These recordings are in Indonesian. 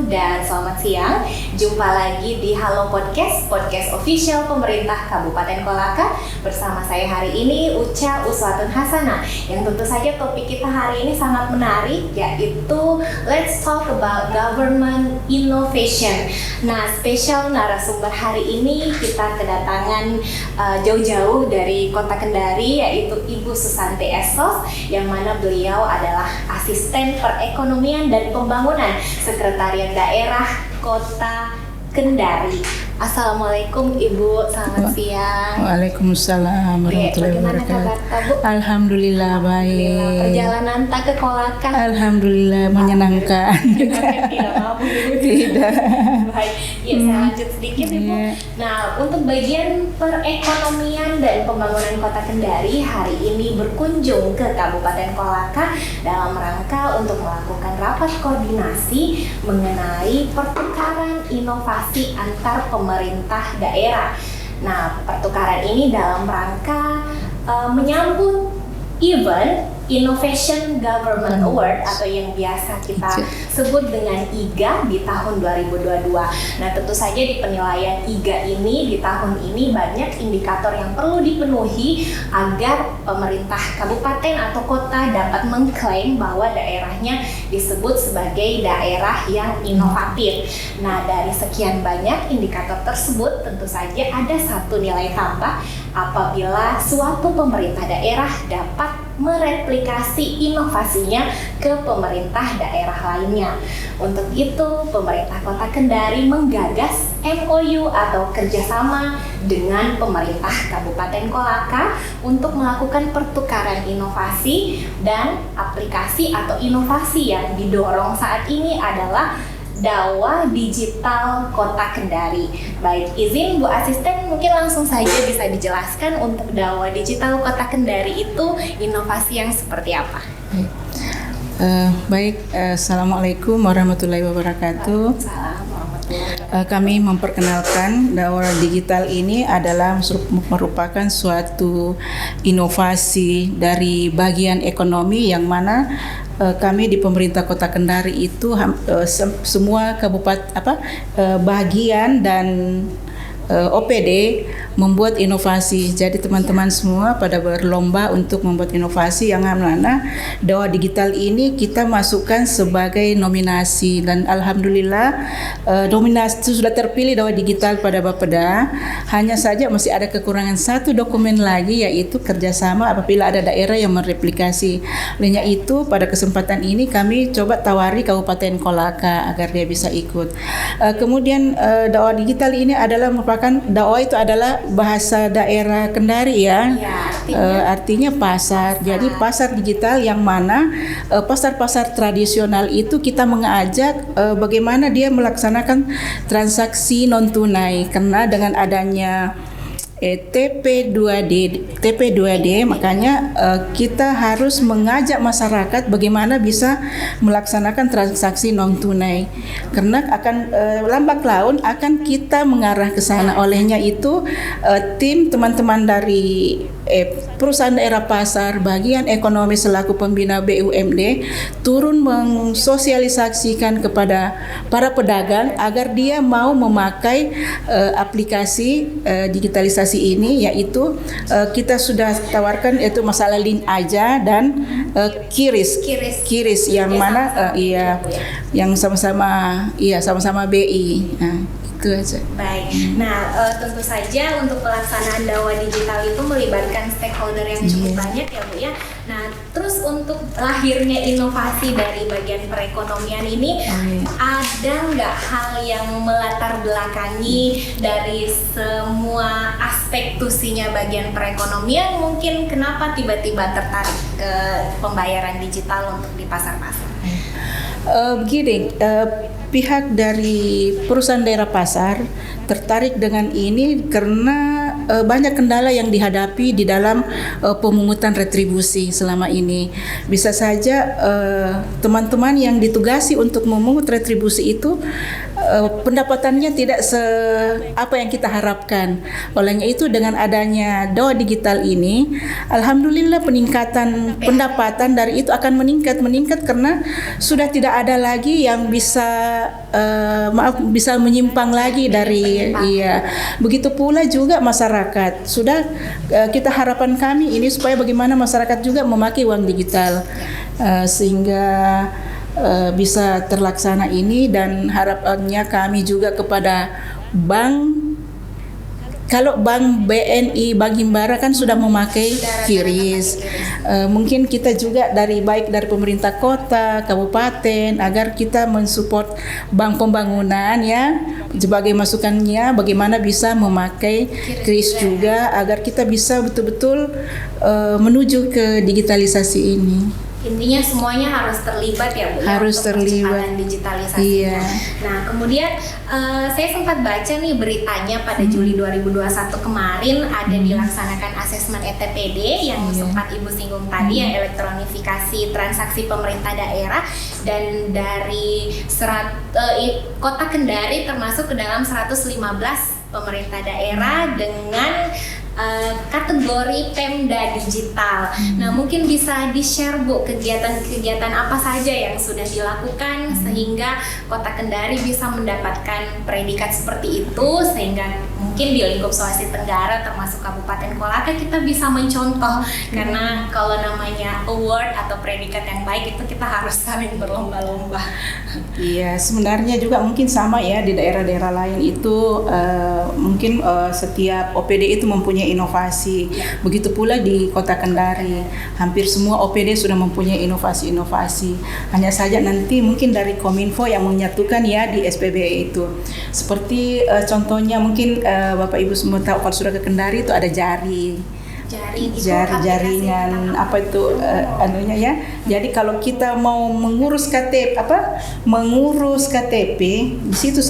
dan selamat siang. Jumpa lagi di Halo Podcast, podcast official pemerintah Kabupaten Kolaka. Bersama saya hari ini Uca Uswatun Hasanah. Yang tentu saja topik kita hari ini sangat menarik, yaitu Let's Talk About Government Innovation. Nah, spesial narasumber hari ini kita kedatangan jauh-jauh dari Kota Kendari, yaitu Ibu Susanti Esos, yang mana beliau adalah Asisten Perekonomian dan Pembangunan Sekretariat Daerah Kota Kendari. Assalamualaikum Ibu, selamat siang. Waalaikumsalam warahmatullahi wabarakatuh. Alhamdulillah baik. Perjalanan tak ke Kolaka. Alhamdulillah menyenangkan. Tidak mampu Ibu. Tidak. Baik, ya saya lanjut sedikit Ibu. Nah, untuk bagian perekonomian dan pembangunan Kota Kendari hari ini berkunjung ke Kabupaten Kolaka dalam rangka untuk melakukan rapat koordinasi mengenai pertukaran inovasi antar pemerintah daerah. Nah, pertukaran ini dalam rangka menyambut event Innovation Government Award atau yang biasa kita sebut dengan IGA di tahun 2022. Nah, tentu saja di penilaian IGA ini di tahun ini banyak indikator yang perlu dipenuhi agar pemerintah kabupaten atau kota dapat mengklaim bahwa daerahnya disebut sebagai daerah yang inovatif. Nah, dari sekian banyak indikator tersebut tentu saja ada satu nilai tambah apabila suatu pemerintah daerah dapat mereplikasi inovasinya ke pemerintah daerah lainnya. Untuk itu, pemerintah Kota Kendari menggagas MOU atau kerjasama dengan pemerintah Kabupaten Kolaka untuk melakukan pertukaran inovasi, dan aplikasi atau inovasi yang didorong saat ini adalah Dawa Digital Kota Kendari. Baik, izin Bu Asisten mungkin langsung saja bisa dijelaskan untuk Dawa Digital Kota Kendari itu inovasi yang seperti apa? Assalamualaikum warahmatullahi wabarakatuh. Kami memperkenalkan Dawa Digital ini adalah merupakan suatu inovasi dari bagian ekonomi yang mana kami di pemerintah Kota Kendari itu semua bagian dan OPD membuat inovasi. Jadi teman-teman semua pada berlomba untuk membuat inovasi yang mana Dawa Digital ini kita masukkan sebagai nominasi, dan alhamdulillah nominasi sudah terpilih Dawa Digital pada Bapeda. Hanya saja masih ada kekurangan satu dokumen lagi, yaitu kerjasama apabila ada daerah yang mereplikasi. Olehnya itu pada kesempatan ini kami coba tawari Kabupaten Kolaka agar dia bisa ikut. Kemudian Dawa Digital ini adalah dakwah itu adalah bahasa daerah Kendari ya, artinya pasar. Jadi pasar digital yang mana pasar-pasar tradisional itu kita mengajak bagaimana dia melaksanakan transaksi non tunai, karena dengan adanya TP2D makanya kita harus mengajak masyarakat bagaimana bisa melaksanakan transaksi non tunai, karena akan lambat laun akan kita mengarah ke sana. Olehnya itu tim teman-teman dari perusahaan daerah pasar bagian ekonomi selaku pembina BUMD turun mensosialisasikan kepada para pedagang agar dia mau memakai aplikasi digitalisasi ini, yaitu kita sudah tawarkan yaitu masalah link aja dan Kiris yang mana yang sama-sama BI. Nah, itu aja. Baik. Nah, tentu saja untuk pelaksanaan Dawa Digital itu melibatkan stakeholder yang cukup banyak ya Bu ya. Nah, terus untuk lahirnya inovasi dari bagian perekonomian ini, ada nggak hal yang melatar belakangi dari semua aspek tusinya bagian perekonomian? Mungkin kenapa tiba-tiba tertarik ke pembayaran digital untuk di pasar-pasar? Pihak dari perusahaan daerah pasar tertarik dengan ini karena banyak kendala yang dihadapi di dalam pemungutan retribusi selama ini. Bisa saja teman-teman yang ditugasi untuk memungut retribusi itu pendapatannya tidak apa yang kita harapkan. Olehnya itu dengan adanya Doa Digital ini, alhamdulillah peningkatan pendapatan dari itu akan meningkat karena sudah tidak ada lagi yang bisa bisa menyimpang lagi dari begitu pula juga masyarakat. Sudah kita harapan kami ini supaya bagaimana masyarakat juga memakai uang digital sehingga bisa terlaksana ini, dan harapannya kami juga kepada bank, kalau bank BNI, Bank Himbara kan sudah memakai QRIS, mungkin kita juga baik dari pemerintah kota, kabupaten, agar kita mensupport bank pembangunan ya, sebagai masukannya bagaimana bisa memakai QRIS juga agar kita bisa betul-betul menuju ke digitalisasi ini. Intinya semuanya harus terlibat ya Bu, harus untuk percepatan digitalisasi. Iya. Nah kemudian saya sempat baca nih beritanya pada Juli 2021 kemarin ada dilaksanakan asesmen ETPD yang sempat Ibu singgung tadi, yang elektronifikasi transaksi pemerintah daerah, dan dari Kota Kendari termasuk ke dalam 115 pemerintah daerah dengan kategori Pemda Digital. Nah, mungkin bisa di-share Bu kegiatan-kegiatan apa saja yang sudah dilakukan sehingga Kota Kendari bisa mendapatkan predikat seperti itu, sehingga mungkin di lingkup Sulawesi Tenggara termasuk Kabupaten Kolaka kita bisa mencontoh, karena kalau namanya award atau predikat yang baik itu kita harus saling berlomba-lomba. Iya, sebenarnya juga mungkin sama ya di daerah-daerah lain itu mungkin setiap OPD itu mempunyai inovasi. Begitu pula di Kota Kendari, hampir semua OPD sudah mempunyai inovasi-inovasi. Hanya saja nanti mungkin dari Kominfo yang menyatukan ya di SPBE itu. Seperti contohnya mungkin Bapak Ibu semua tahu kalau sudah ke Kendari itu ada jaringan apa itu anunya ya. Jadi kalau kita mau mengurus KTP di situ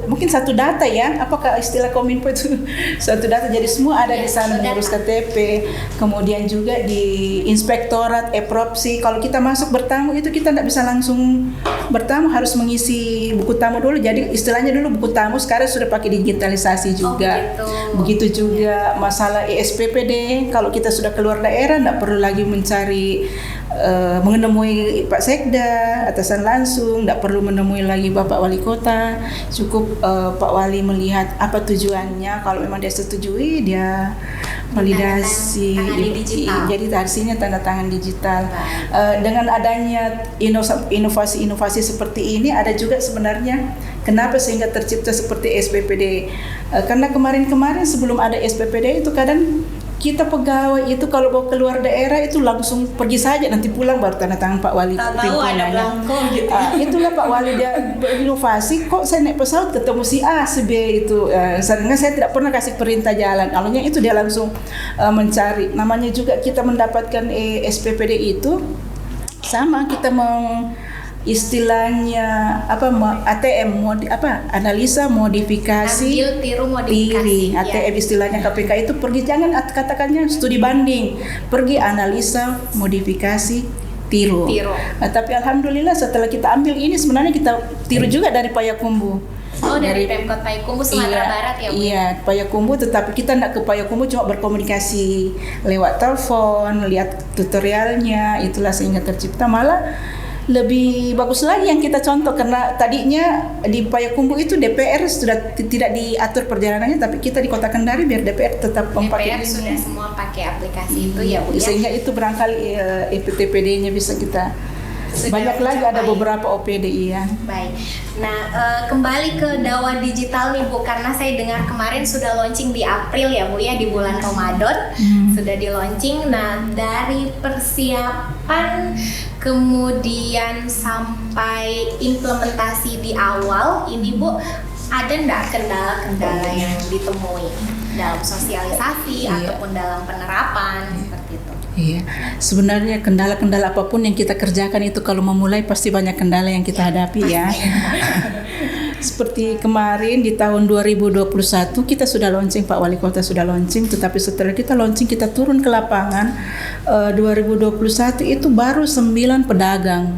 mungkin satu data ya, apakah istilah Kominfo itu satu data, jadi semua ada di sana mengurus KTP. Kemudian juga di Inspektorat Epropsi, kalau kita masuk bertamu itu kita tidak bisa langsung bertamu, harus mengisi buku tamu dulu. Jadi istilahnya dulu buku tamu, sekarang sudah pakai digitalisasi juga. Begitu juga masalah ESPPD, kalau kita sudah keluar daerah tidak perlu lagi mencari menemui Pak Sekda atasan langsung, tidak perlu menemui lagi Bapak Wali Kota, cukup Pak Wali melihat apa tujuannya, kalau memang dia setujui dia validasi, jadi artinya tanda tangan digital. Dengan adanya inovasi-inovasi seperti ini, ada juga sebenarnya kenapa sehingga tercipta seperti SPPD, karena kemarin sebelum ada SPPD itu kadang kita pegawai itu kalau mau keluar daerah itu langsung pergi saja, nanti pulang baru tanda tangan Pak Wali pimpinannya. Gitu. Itulah Pak Wali dia berinovasi, kok saya naik pesawat ketemu si A, si B itu. Sebenarnya saya tidak pernah kasih perintah jalan. Alurnya itu dia langsung mencari. Namanya juga kita mendapatkan SPPD itu sama, kita istilahnya ATM, analisa modifikasi, ambil tiru modifikasi. ATM istilahnya KPK itu pergi, jangan katakannya studi banding, pergi analisa modifikasi tiru. Tapi alhamdulillah setelah kita ambil ini sebenarnya kita tiru juga dari Payakumbuh. Dari Pemkot Payakumbuh Sumatera Barat ya Bu? Iya, Payakumbuh, tetapi kita tidak ke Payakumbuh, cuma berkomunikasi lewat telepon, lihat tutorialnya, itulah sehingga tercipta malah lebih bagus lagi yang kita contoh, karena tadinya di Payakumbuh itu DPR sudah tidak diatur perjalanannya, tapi kita di Kota Kendari biar DPR tetap memakai DPR sudah semua pakai aplikasi itu ya Bu ya. Sehingga itu barangkali EPTPD-nya bisa kita banyak lagi, ada beberapa OPD iya. Baik. Nah, kembali ke Dawa Digital nih Bu, karena saya dengar kemarin sudah launching di April ya Bu ya, di bulan Ramadan sudah di launching. Nah, dari persiapan kemudian sampai implementasi di awal ini Bu, ada enggak kendala-kendala yang ditemui dalam sosialisasi ataupun dalam penerapan seperti itu? Iya, sebenarnya kendala-kendala apapun yang kita kerjakan itu kalau memulai pasti banyak kendala yang kita hadapi ya. Seperti kemarin di tahun 2021 kita sudah launching, Pak Wali Kota sudah launching, tetapi setelah kita launching kita turun ke lapangan 2021 itu baru 9 pedagang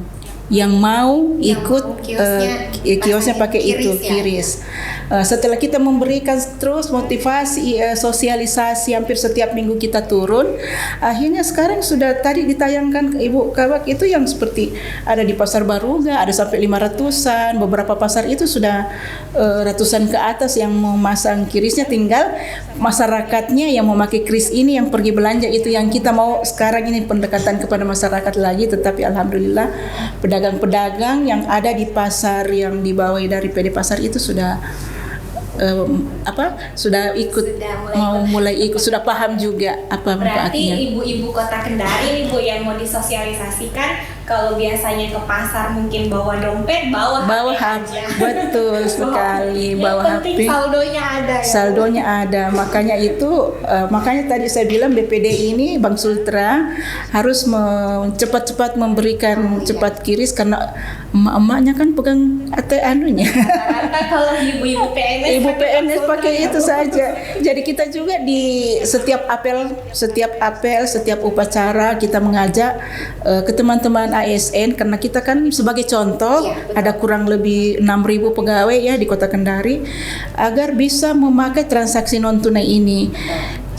yang mau Yang ikut mau kiosnya kiosnya pakai itu ya. kiris. Setelah kita memberikan terus motivasi, sosialisasi hampir setiap minggu kita turun, akhirnya sekarang sudah tadi ditayangkan ke Ibu Kabak itu yang seperti ada di Pasar Baruga, ada sampai 500-an, beberapa pasar itu sudah ratusan ke atas yang memasang kirisnya, tinggal masyarakatnya yang memakai kris ini yang pergi belanja, itu yang kita mau sekarang ini pendekatan kepada masyarakat lagi. Tetapi alhamdulillah pedagang-pedagang yang ada di pasar yang dibawahi dari PD Pasar itu sudah sudah ikut, mulai ikut, sudah paham juga apa Berarti manfaatnya. ibu-ibu kota Kendari nih Bu yang mau disosialisasikan, kalau biasanya ke pasar mungkin bawa dompet, bawa HP aja. Betul sekali, bawa Yang penting HP. saldonya ada ya. Saldonya ada, makanya makanya tadi saya bilang BPD ini Bank Sultra harus cepat-cepat memberikan cepat kiris, karena emak-emaknya kan pegang anunya. Rata-rata kalau ibu-ibu PNS pakai itu saja. Jadi kita juga di setiap apel, setiap upacara kita mengajak ke teman-teman ASN, karena kita kan sebagai contoh ada kurang lebih 6.000 pegawai ya di Kota Kendari, agar bisa memakai transaksi non tunai ini.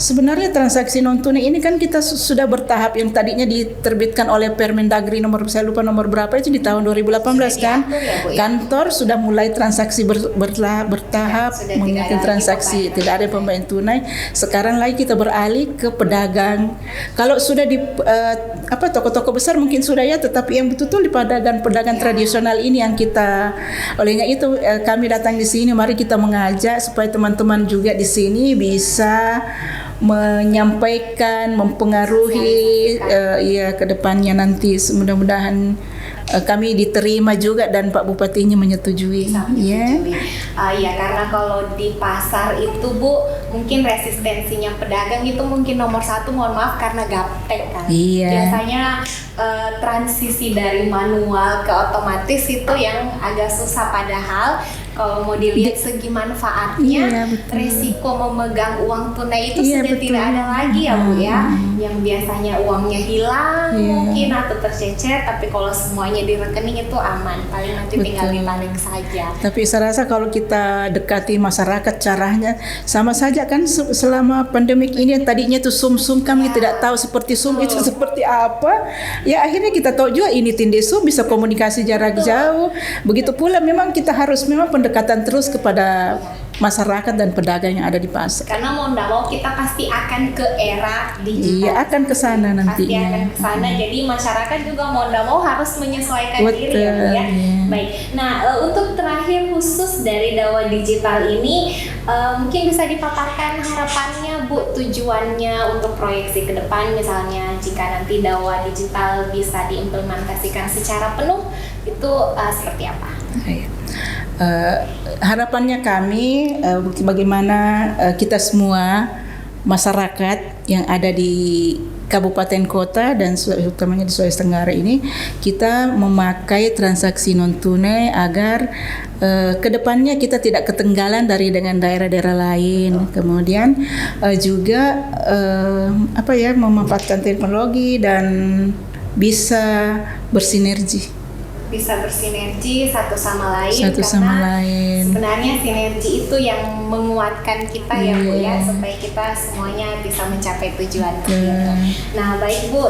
Sebenarnya transaksi non tunai ini kan kita sudah bertahap, yang tadinya diterbitkan oleh Permendagri nomor, saya lupa nomor berapa itu, di tahun 2018 kan. Kantor sudah mulai transaksi bertahap menggunakan transaksi, tidak ada pembayaran tunai. Sekarang lagi kita beralih ke pedagang. Kalau sudah di toko-toko besar mungkin sudah ya, tetapi yang betul-betul di pedagang tradisional ini yang kita, olehnya itu kami datang di sini, mari kita mengajak supaya teman-teman juga di sini bisa menyampaikan, mempengaruhi ke depannya nanti. Mudah-mudahan kami diterima juga dan Pak Bupatinya menyetujui. Ya, karena kalau di pasar itu Bu, mungkin resistensinya pedagang itu mungkin nomor satu, mohon maaf, karena gaptek kan. Biasanya transisi dari manual ke otomatis itu yang agak susah, padahal kalau mau dilihat segi manfaatnya, resiko memegang uang tunai itu sudah tidak ada lagi ya Bu ya. Yang biasanya uangnya hilang mungkin atau tercecer, tapi kalau semuanya di rekening itu aman, paling nanti tinggal ditarik saja. Tapi saya rasa kalau kita dekati masyarakat, caranya sama saja kan. Selama pandemik ini tadinya itu sum-sum, kami tidak tahu seperti sum itu seperti apa. Ya akhirnya kita tahu juga ini tindih sum, bisa komunikasi jarak jauh. Begitu pula memang kita harus pendekatan terus kepada masyarakat dan pedagang yang ada di pasar. Karena mau tidak mau kita pasti akan ke era digital. Iya, akan ke sana nantinya. Pasti akan ke sana. Jadi masyarakat juga mau tidak mau harus menyesuaikan diri ya Bu ya. Baik. Nah, untuk terakhir khusus dari Dakwah Digital ini, mungkin bisa dipaparkan harapannya Bu, tujuannya untuk proyeksi ke depan, misalnya jika nanti Dakwah Digital bisa diimplementasikan secara penuh, itu seperti apa? Harapannya kami bagaimana kita semua masyarakat yang ada di kabupaten kota dan utamanya di Sulawesi Tenggara ini, kita memakai transaksi non tunai agar kedepannya kita tidak ketinggalan dengan daerah-daerah lain. Kemudian juga memanfaatkan teknologi dan bisa bersinergi satu sama lain, sebenarnya sinergi itu yang menguatkan kita ya Bu ya, supaya kita semuanya bisa mencapai tujuan kita. Nah baik Bu,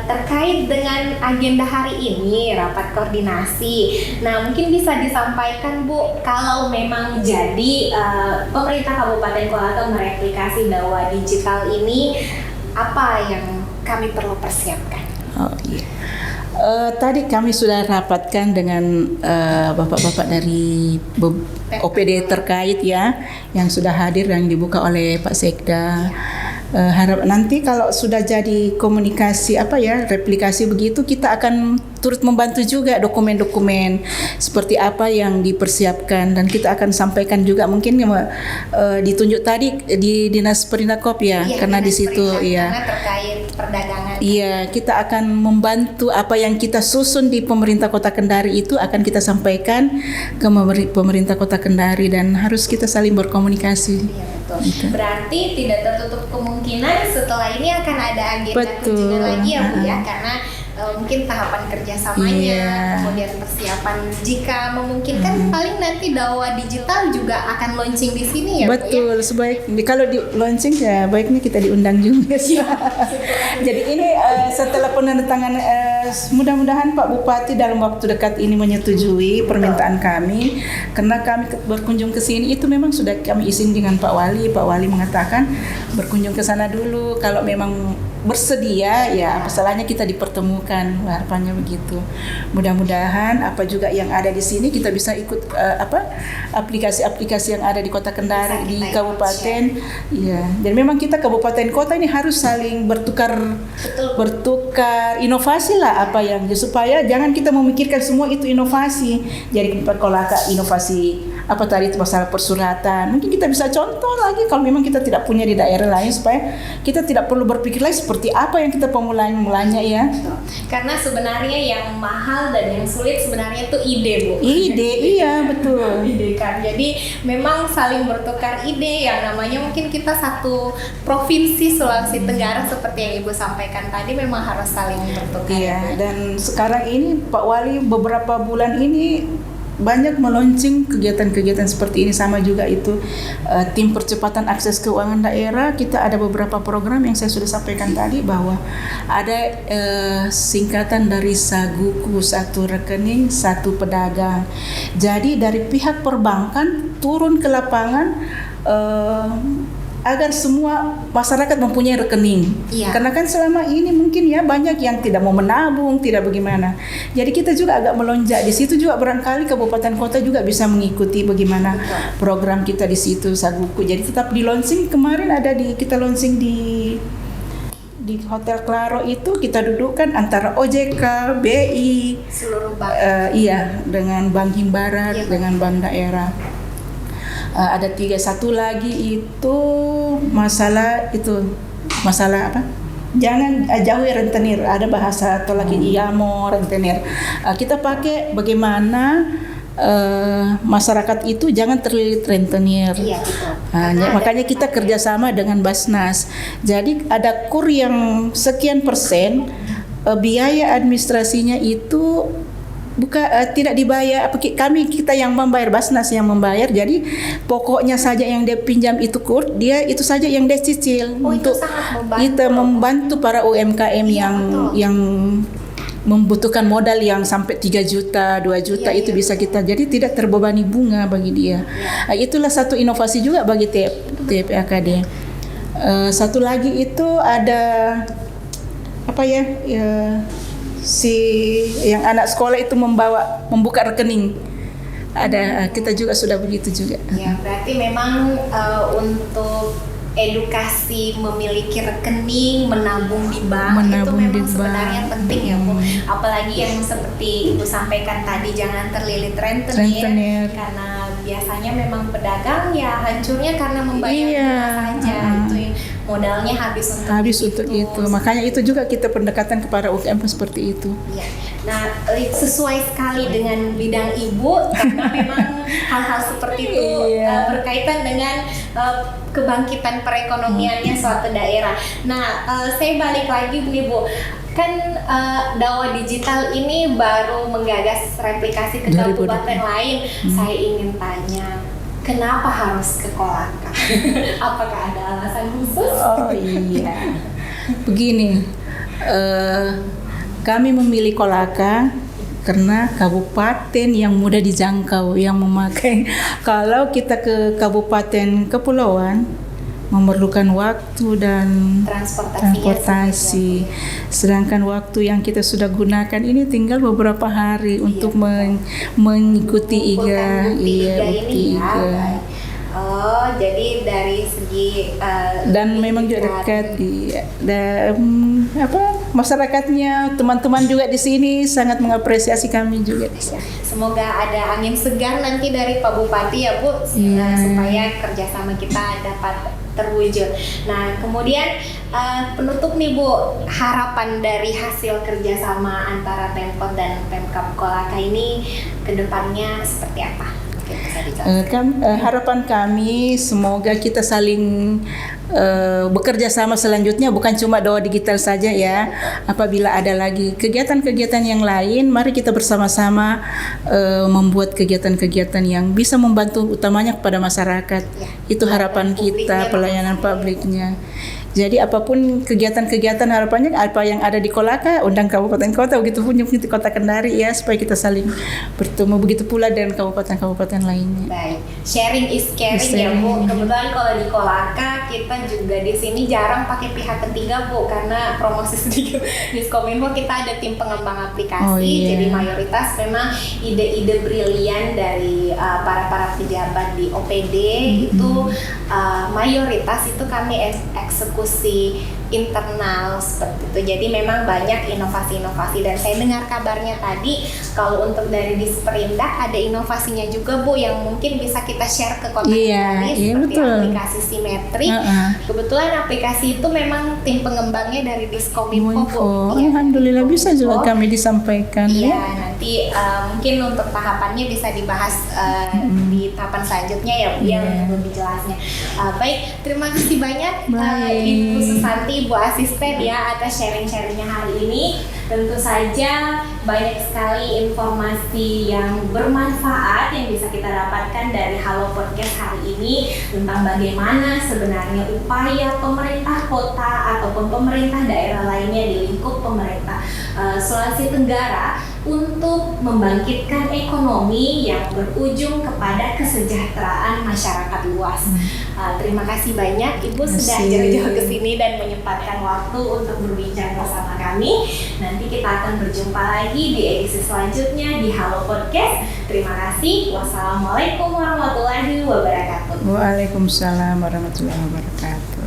terkait dengan agenda hari ini, rapat koordinasi, nah mungkin bisa disampaikan Bu, kalau memang jadi pemerintah Kabupaten Kolaka mereplikasi Dakwah Digital ini, apa yang kami perlu persiapkan? Tadi kami sudah rapatkan dengan bapak-bapak dari OPD terkait ya, yang sudah hadir yang dibuka oleh Pak Sekda. Harap nanti kalau sudah jadi komunikasi replikasi begitu, kita akan turut membantu juga dokumen-dokumen seperti apa yang dipersiapkan, dan kita akan sampaikan juga mungkin ditunjuk tadi di Dinas Perindakop ya, karena di situ karena terkait perdagangan. Iya, kita akan membantu apa yang kita susun di pemerintah Kota Kendari itu akan kita sampaikan ke pemerintah Kota Kendari, dan harus kita saling berkomunikasi. Iya, betul. Berarti tidak tertutup kemungkinan setelah ini akan ada agenda kunjungan lagi ya Bu ya, karena mungkin tahapan kerjasamanya, Iya. kemudian persiapan jika memungkinkan paling nanti Dawa Digital juga akan launching di sini ya Bu, ya? Betul, kalau di launching ya baiknya kita diundang juga. Jadi ini setelah penandatangan, mudah-mudahan Pak Bupati dalam waktu dekat ini menyetujui permintaan kami, karena kami berkunjung ke sini itu memang sudah kami izin dengan Pak Wali. Pak Wali mengatakan berkunjung ke sana dulu, kalau memang bersedia ya apa salahnya kita dipertemukan, harapannya begitu. Mudah-mudahan apa juga yang ada di sini kita bisa ikut aplikasi-aplikasi yang ada di Kota Kendari, di kabupaten. Ya, dan memang kita kabupaten kota ini harus saling bertukar inovasi lah apa yang supaya jangan kita memikirkan semua itu inovasi. Jadi kalau inovasi apa tadi itu masalah persuratan, mungkin kita bisa contoh lagi kalau memang kita tidak punya di daerah lain, supaya kita tidak perlu berpikir lagi seperti apa yang kita mulanya ya. Karena sebenarnya yang mahal dan yang sulit sebenarnya itu ide Bu. Ide, iya betul. Ide kan. Jadi memang saling bertukar ide, yang namanya mungkin kita satu provinsi Sulawesi Tenggara seperti yang Ibu sampaikan tadi memang harus saling bertukar. Iya, dan sekarang ini Pak Wali beberapa bulan ini banyak meluncing kegiatan-kegiatan seperti ini, sama juga itu tim percepatan akses keuangan daerah. Kita ada beberapa program yang saya sudah sampaikan tadi, bahwa ada singkatan dari Saguku, satu rekening satu pedagang. Jadi dari pihak perbankan turun ke lapangan agar semua masyarakat mempunyai rekening. Iya. Karena kan selama ini mungkin ya banyak yang tidak mau menabung, tidak bagaimana. Jadi kita juga agak melonjak di situ juga, barangkali kabupaten kota juga bisa mengikuti bagaimana program kita di situ Saguku. Jadi tetap di launching kemarin kita launching di Hotel Claro itu, kita dudukkan antara OJK, BI, Seluruh bank. dengan Bank Himbara, Iya, dengan bank daerah. Ada 3, satu lagi itu masalah apa? Jangan jauhi rentenir. Ada bahasa atau lagi IAMO rentenir. Kita pakai bagaimana masyarakat itu jangan terlilit rentenir. Iya, betul. Makanya kita kerjasama dengan Basnas. Jadi ada kur yang sekian persen, biaya administrasinya itu tidak dibayar, kita yang membayar, Basnas yang membayar. Jadi pokoknya saja yang dia pinjam itu kur, dia itu saja yang dia cicil. Itu sangat membantu para UMKM yang membutuhkan modal yang sampai 3 juta, 2 juta itu bisa kita, jadi tidak terbebani bunga bagi dia. Itulah satu inovasi juga bagi TPAKD. Satu lagi itu ada apa ya, yang anak sekolah itu membuka rekening. Ada, kita juga sudah begitu juga. Ya, berarti memang untuk edukasi memiliki rekening, menabung di bank itu memang sebenarnya penting ya Bu. Apalagi yang seperti Ibu sampaikan tadi, jangan terlilit rentenir. Karena biasanya memang pedagang ya hancurnya karena membayar saja. Itu yang modalnya habis untuk itu. Makanya itu juga kita pendekatan kepada UMKM seperti itu. Ya. Nah, sesuai sekali dengan bidang Ibu, karena memang hal-hal seperti itu berkaitan dengan kebangkitan perekonomiannya suatu daerah. Nah, saya balik lagi nih Bu, kan Dawa Digital ini baru menggagas replikasi ke kabupaten lain. Saya ingin tanya, kenapa harus ke Kolaka? Apakah ada alasan khusus? Oh iya, begini, kami memilih Kolaka karena kabupaten yang mudah dijangkau, yang memakai. Kalau kita ke kabupaten kepulauan memerlukan waktu dan transportasi. Sedangkan waktu yang kita sudah gunakan ini tinggal beberapa hari untuk mengikuti IGA. Oh, jadi dari segi dan memang juga dekat dan masyarakatnya, teman-teman juga di sini sangat mengapresiasi kami juga. Semoga ada angin segar nanti dari Pak Bupati ya Bu, supaya kerjasama kita dapat terwujud. Nah, kemudian penutup nih Bu, harapan dari hasil kerjasama antara Pemkot dan Pemkab Kolaka ini ke depannya seperti apa? dijelaskan? Harapan kami semoga kita saling bekerja sama selanjutnya, bukan cuma doa digital saja ya. Apabila ada lagi kegiatan-kegiatan yang lain, mari kita bersama-sama membuat kegiatan-kegiatan yang bisa membantu utamanya kepada masyarakat. Itu harapan kita, pelayanan publiknya. Jadi apapun kegiatan-kegiatan, harapannya apa yang ada di Kolaka, undang kabupaten kota, begitu pun di kota Kendari ya, supaya kita saling bertemu. Begitu pula dengan kabupaten-kabupaten lainnya. Baik, sharing is caring ya Bu. Kebetulan kalau di Kolaka kita juga di sini jarang pakai pihak ketiga Bu, karena promosi sedikit Diskominfo kita ada tim pengembang aplikasi. Jadi mayoritas memang ide-ide brilian dari para pejabat di OPD itu mayoritas itu kami eksekusi internal seperti itu. Jadi memang banyak inovasi-inovasi, dan saya dengar kabarnya tadi kalau untuk dari Disperindak ada inovasinya juga Bu yang mungkin bisa kita share ke kota Kendari, seperti betul. aplikasi Simetri. Kebetulan aplikasi itu memang tim pengembangnya dari Diskominfo Bu. Alhamdulillah bisa juga kami disampaikan ya. Nanti mungkin untuk tahapannya bisa dibahas di tahapan selanjutnya ya Bu, yang lebih jelasnya. Baik, terima kasih banyak Ibu Susanti, Bu Asisten ya, atas sharing-sharingnya hari ini. Tentu saja banyak sekali informasi yang bermanfaat yang bisa kita dapatkan dari Halo Podcast hari ini tentang bagaimana sebenarnya upaya pemerintah kota ataupun pemerintah daerah lainnya di lingkup pemerintah Sulawesi Tenggara untuk membangkitkan ekonomi yang berujung kepada kesejahteraan masyarakat luas. Terima kasih banyak Ibu sudah jauh-jauh ke sini dan menyempatkan waktu untuk berbincang bersama kami. Nanti kita akan berjumpa lagi di edisi selanjutnya di Halo Podcast. Terima kasih. Wassalamualaikum warahmatullahi wabarakatuh. Waalaikumsalam warahmatullahi wabarakatuh.